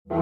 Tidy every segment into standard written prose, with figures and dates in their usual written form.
Le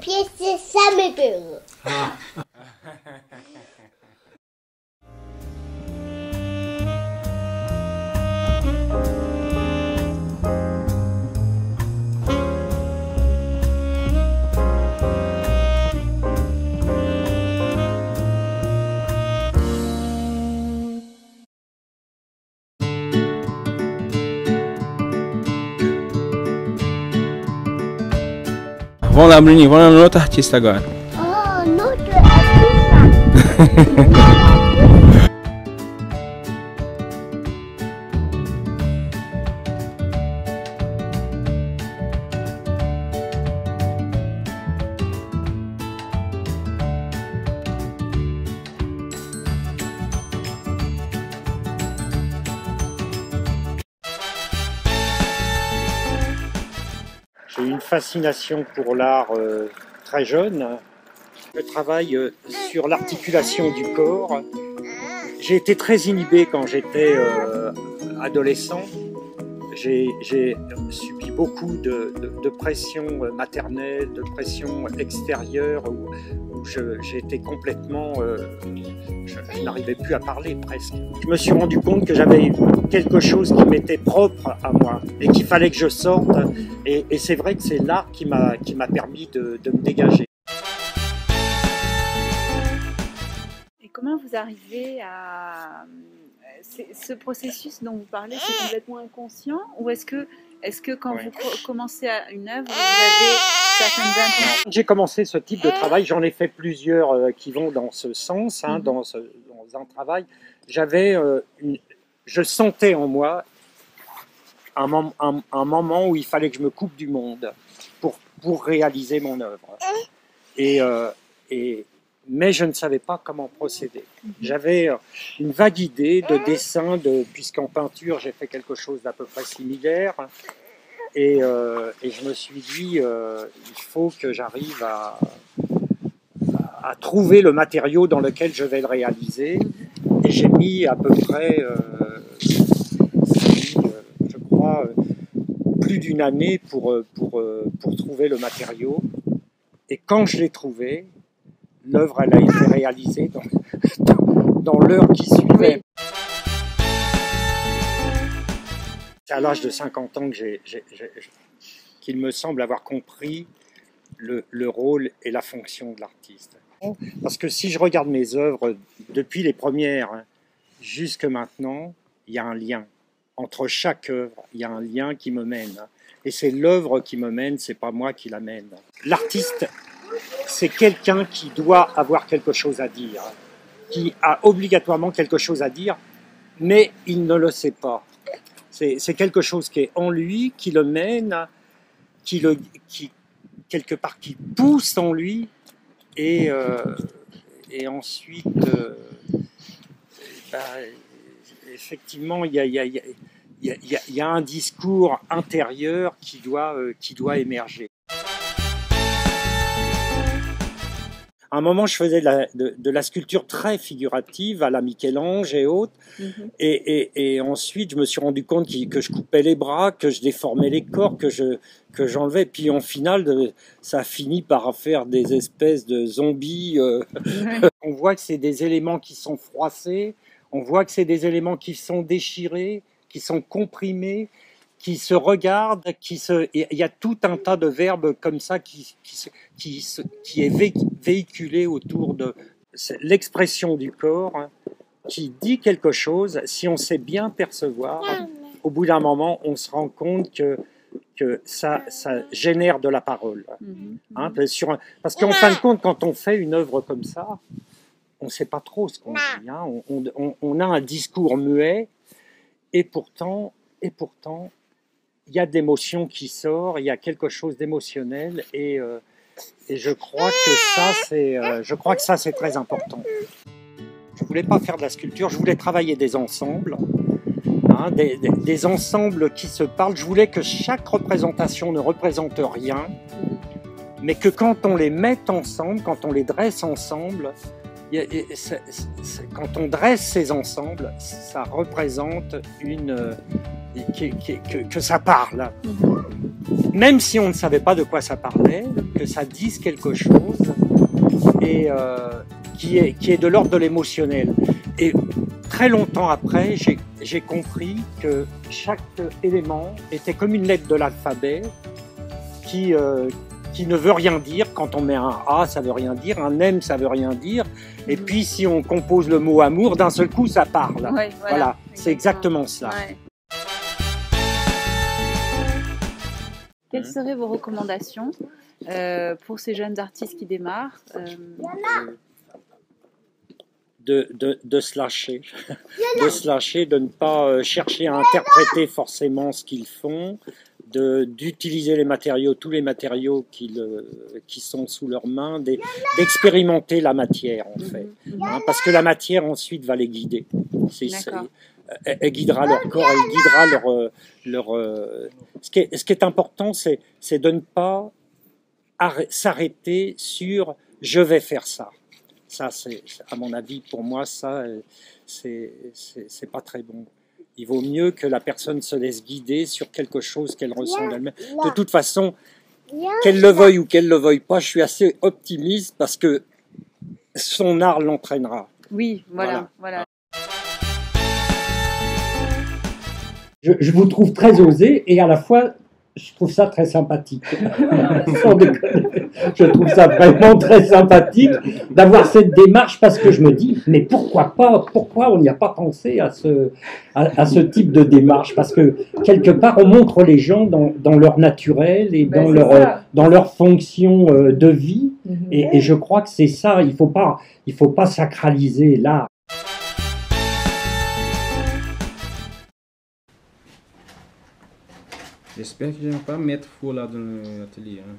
pied, c'est ça, mes peurs. Vamos lá, Bruninho, vamos lá no outro artista agora. Oh, notre artiste. J'ai eu une fascination pour l'art très jeune. Je travaille sur l'articulation du corps. J'ai été très inhibé quand j'étais adolescent. J'ai subi beaucoup de pression maternelle, de pression extérieure, où j'étais complètement... je n'arrivais plus à parler presque. Je me suis rendu compte que j'avais quelque chose qui m'était propre à moi et qu'il fallait que je sorte. Et c'est vrai que c'est l'art qui m'a permis de me dégager. Et comment vous arrivez à... Ce processus dont vous parlez, c'est complètement inconscient? Ou est-ce que quand vous commencez à une œuvre, vous avez certaines intentions? J'ai commencé ce type de travail, j'en ai fait plusieurs qui vont dans ce sens, hein, dans un travail. Je sentais en moi un moment où il fallait que je me coupe du monde pour réaliser mon œuvre. Mais je ne savais pas comment procéder. J'avais une vague idée de dessin, puisqu'en peinture j'ai fait quelque chose d'à peu près similaire. Et je me suis dit, il faut que j'arrive à trouver le matériau dans lequel je vais le réaliser. Et j'ai mis à peu près, je crois, plus d'une année pour trouver le matériau. Et quand je l'ai trouvé, l'œuvre elle a été réalisée dans l'heure qui suivait. C'est à l'âge de 50 ans qu'il me semble avoir compris le rôle et la fonction de l'artiste. Parce que si je regarde mes œuvres, depuis les premières jusque maintenant, il y a un lien. Entre chaque œuvre, il y a un lien qui me mène. Et c'est l'œuvre qui me mène, c'est pas moi qui la mène. L'artiste, c'est quelqu'un qui doit avoir quelque chose à dire, qui a obligatoirement quelque chose à dire, mais il ne le sait pas. C'est quelque chose qui est en lui, qui le mène, quelque part qui pousse en lui, et ensuite, effectivement, il y a un discours intérieur qui doit émerger. À un moment, je faisais de la sculpture très figurative à la Michel-Ange et autres. Et ensuite, je me suis rendu compte que je coupais les bras, que je déformais les corps, que j'enlevais. Puis en finale, ça a fini par faire des espèces de zombies. On voit que c'est des éléments qui sont froissés, on voit que c'est des éléments qui sont déchirés, qui sont comprimés, qui se regardent, il y a tout un tas de verbes comme ça qui est véhiculé autour de l'expression du corps, qui dit quelque chose, si on sait bien percevoir, au bout d'un moment, on se rend compte que ça génère de la parole. Hein, parce qu'en fin de compte, quand on fait une œuvre comme ça, on ne sait pas trop ce qu'on dit. Hein, on a un discours muet, et pourtant, il y a de l'émotion qui sort, il y a quelque chose d'émotionnel, et je crois que ça, c'est très important. Je ne voulais pas faire de la sculpture, je voulais travailler des ensembles, hein, des ensembles qui se parlent. Je voulais que chaque représentation ne représente rien, mais que quand on les met ensemble, quand on les dresse ensemble, quand on dresse ces ensembles, ça représente que ça parle. Même si on ne savait pas de quoi ça parlait, que ça dise quelque chose et qui est de l'ordre de l'émotionnel. Et très longtemps après, j'ai compris que chaque élément était comme une lettre de l'alphabet qui ne veut rien dire. Quand on met un A, ça veut rien dire, un M, ça veut rien dire. Et puis si on compose le mot amour, d'un seul coup, ça parle. Ouais, voilà, c'est exactement ça. Ouais. Quelles seraient vos recommandations pour ces jeunes artistes qui démarrent de se lâcher, de ne pas chercher à interpréter forcément ce qu'ils font, d'utiliser tous les matériaux qui sont sous leurs mains, d'expérimenter la matière en fait, hein, parce que la matière ensuite va les guider. Elle guidera leur corps, elle guidera Ce qui est important, c'est de ne pas s'arrêter sur « je vais faire ça ». Ça, c'est, à mon avis, pour moi, ça, c'est pas très bon. Il vaut mieux que la personne se laisse guider sur quelque chose qu'elle ressent d'elle-même. De toute façon, qu'elle le veuille ou qu'elle ne le veuille pas, je suis assez optimiste parce que son art l'entraînera. Oui, voilà. Je vous trouve très osé et à la fois, je trouve ça très sympathique. Sans déconner. Je trouve ça vraiment très sympathique d'avoir cette démarche parce que je me dis, mais pourquoi on n'y a pas pensé à ce type de démarche? Parce que quelque part, on montre les gens dans leur naturel et dans leur fonction de vie. Et je crois que c'est ça, il faut pas sacraliser l'art. J'espère que je n'ai pas mettre faux là dans l'atelier. Hein.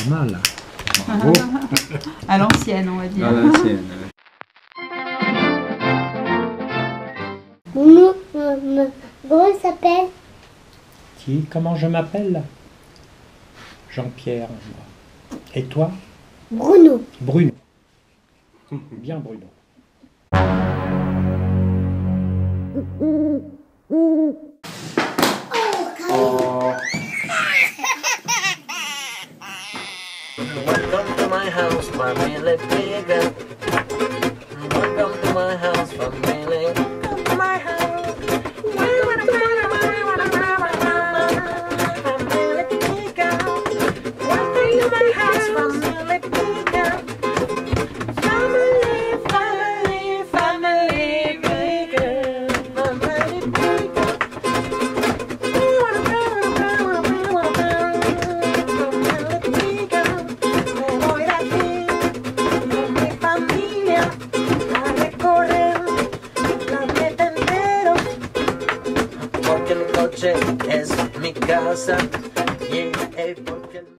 Mal. Bravo. À l'ancienne, on va dire. À l'ancienne. Comment il s'appelle? Qui? Comment je m'appelle? Jean-Pierre. Et toi? Bruno. Bruno. Bien Bruno. Welcome to my house, family bigger. Welcome to my house, family. Welcome to my house. Welcome to family bigger. Welcome to my house, family bigger. Family bigger. Family bigger. porque el coche es mi casa. Yeah, porque el